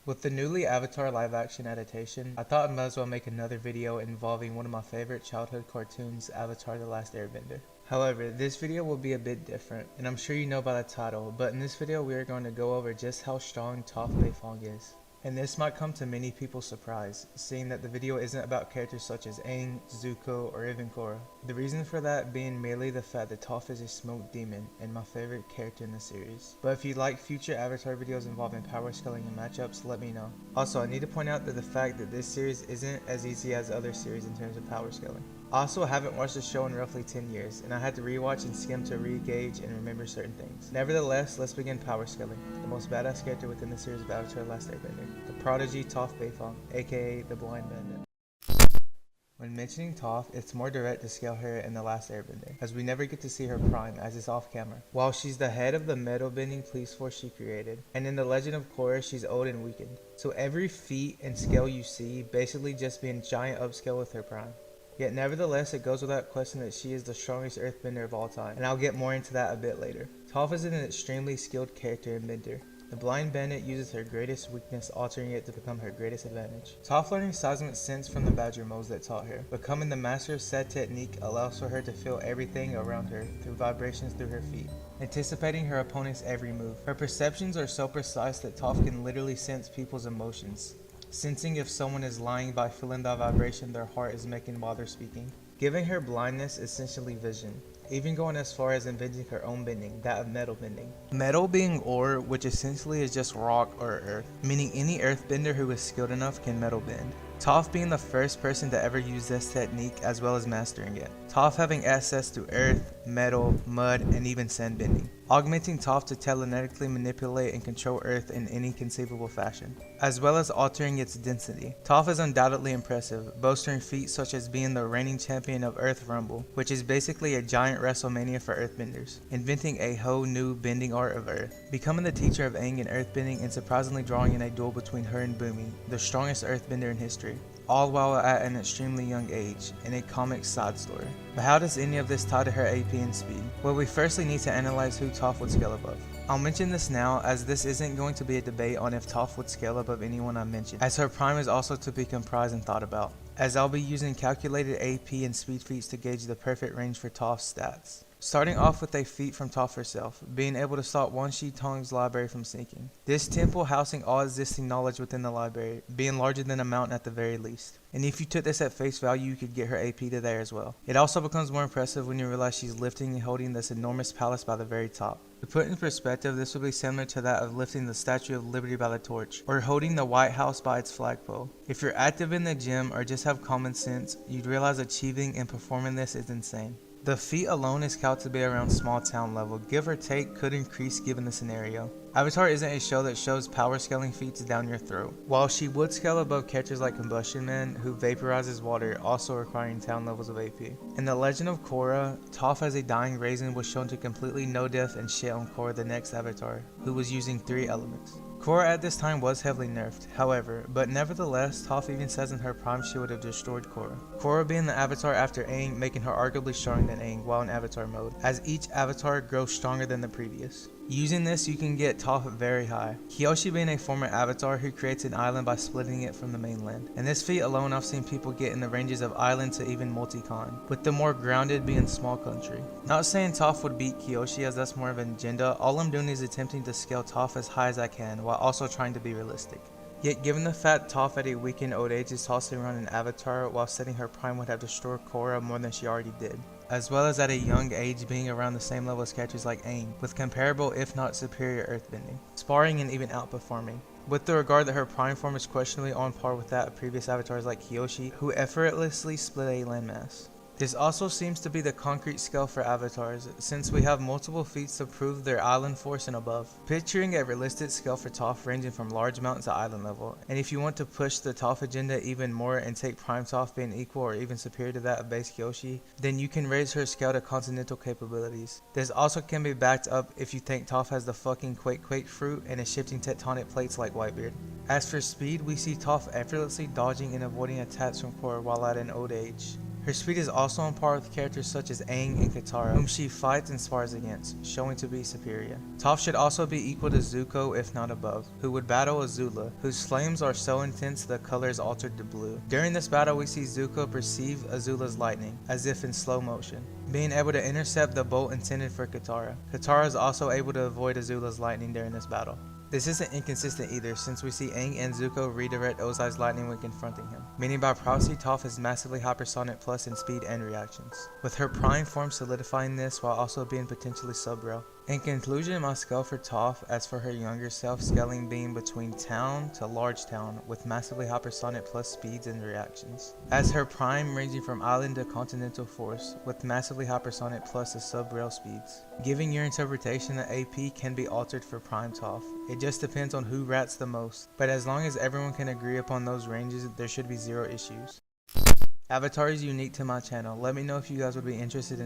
With the newly Avatar live action adaptation, I thought I might as well make another video involving one of my favorite childhood cartoons, Avatar The Last Airbender. However, this video will be a bit different, and I'm sure you know by the title, but in this video we are going to go over just how strong Toph Beifong is. And this might come to many people's surprise, seeing that the video isn't about characters such as Aang, Zuko, or even Korra. The reason for that being merely the fact that Toph is a smoke demon and my favorite character in the series. But if you'd like future Avatar videos involving power scaling and matchups, let me know. Also, I need to point out that the fact that this series isn't as easy as other series in terms of power scaling. I also haven't watched the show in roughly 10 years, and I had to rewatch and skim to re-gauge and remember certain things. Nevertheless, let's begin power scaling. The most badass character within the series of Avatar The Last Airbender, the prodigy Toph Beifong, aka the Blind Bandit. When mentioning Toph, it's more direct to scale her in The Last Airbender, as we never get to see her prime as is off camera. While she's the head of the metal bending police force she created, and in The Legend of Korra she's old and weakened. So every feat and scale you see basically just being giant upscale with her prime. Yet nevertheless, it goes without question that she is the strongest earthbender of all time, and I'll get more into that a bit later. Toph is an extremely skilled character and bender. The Blind Bandit uses her greatest weakness, altering it to become her greatest advantage. Toph learning seismic sense from the Badger moles that taught her. Becoming the master of said technique allows for her to feel everything around her through vibrations through her feet, anticipating her opponent's every move. Her perceptions are so precise that Toph can literally sense people's emotions, sensing if someone is lying by feeling the vibration their heart is making while they're speaking, giving her blindness essentially vision, even going as far as inventing her own bending, that of metal bending. Metal being ore, which essentially is just rock or earth, meaning any earthbender who is skilled enough can metal bend. Toph being the first person to ever use this technique as well as mastering it. Toph having access to earth, metal, mud, and even sand bending, augmenting Toph to telekinetically manipulate and control earth in any conceivable fashion, as well as altering its density. Toph is undoubtedly impressive, boasting feats such as being the reigning champion of Earth Rumble, which is basically a giant WrestleMania for earthbenders, inventing a whole new bending art of earth, becoming the teacher of Aang in earthbending, and surprisingly drawing in a duel between her and Bumi, the strongest earthbender in history, all while at an extremely young age, in a comic side story. But how does any of this tie to her AP and speed? Well, we firstly need to analyze who Toph would scale above. I'll mention this now, as this isn't going to be a debate on if Toph would scale above anyone I mentioned, as her prime is also to be comprised and thought about, as I'll be using calculated AP and speed feats to gauge the perfect range for Toph's stats. Starting off with a feat from Toph herself, being able to stop Wan Shi Tong's library from sinking. This temple housing all existing knowledge within the library, being larger than a mountain at the very least. And if you took this at face value, you could get her AP to there as well. It also becomes more impressive when you realize she's lifting and holding this enormous palace by the very top. To put in perspective, this would be similar to that of lifting the Statue of Liberty by the torch, or holding the White House by its flagpole. If you're active in the gym or just have common sense, you'd realize achieving and performing this is insane. The feat alone is calculated to be around small town level, give or take could increase given the scenario. Avatar isn't a show that shows power scaling feats down your throat. While she would scale above characters like Combustion Man, who vaporizes water, also requiring town levels of AP. In The Legend of Korra, Toph as a dying raisin was shown to completely no death and shit on Korra, the next Avatar, who was using 3 elements. Korra at this time was heavily nerfed, however, but nevertheless, Toph even says in her prime she would have destroyed Korra. Korra being the avatar after Aang, making her arguably stronger than Aang while in avatar mode, as each avatar grows stronger than the previous. Using this, you can get Toph very high. Kyoshi being a former avatar who creates an island by splitting it from the mainland. And this feat alone I've seen people get in the ranges of island to even multi-con, with the more grounded being small country. Not saying Toph would beat Kyoshi as that's more of an agenda, all I'm doing is attempting to scale Toph as high as I can while also trying to be realistic. Yet given the fact Toph at a weakened old age is tossing around an avatar while setting her prime would have destroyed Korra more than she already did, as well as at a young age being around the same level as characters like Aang, with comparable if not superior earthbending, sparring and even outperforming. With the regard that her prime form is questionably on par with that of previous avatars like Kyoshi, who effortlessly split a landmass. This also seems to be the concrete scale for avatars, since we have multiple feats to prove their island force and above. Picturing a realistic scale for Toph ranging from large mountain to island level, and if you want to push the Toph agenda even more and take prime Toph being equal or even superior to that of base Kyoshi, then you can raise her scale to continental capabilities. This also can be backed up if you think Toph has the fucking Quake fruit and is shifting tectonic plates like Whitebeard. As for speed, we see Toph effortlessly dodging and avoiding attacks from Korra while at an old age. Her speed is also on par with characters such as Aang and Katara, whom she fights and spars against, showing to be superior. Toph should also be equal to Zuko if not above, who would battle Azula, whose flames are so intense the color is altered to blue. During this battle we see Zuko perceive Azula's lightning, as if in slow motion, being able to intercept the bolt intended for Katara. Katara is also able to avoid Azula's lightning during this battle. This isn't inconsistent either, since we see Aang and Zuko redirect Ozai's lightning when confronting him, meaning by proxy Toph is massively hypersonic plus in speed and reactions, with her prime form solidifying this while also being potentially sub-rail. In conclusion, my scale for Toph, as for her younger self, scaling being between town to large town with massively hypersonic plus speeds and reactions. As her prime ranging from island to continental force with massively hypersonic plus the sub-rail speeds. Giving your interpretation that AP can be altered for prime Toph. It just depends on who rats the most, but as long as everyone can agree upon those ranges, there should be zero issues. Avatar is unique to my channel. Let me know if you guys would be interested in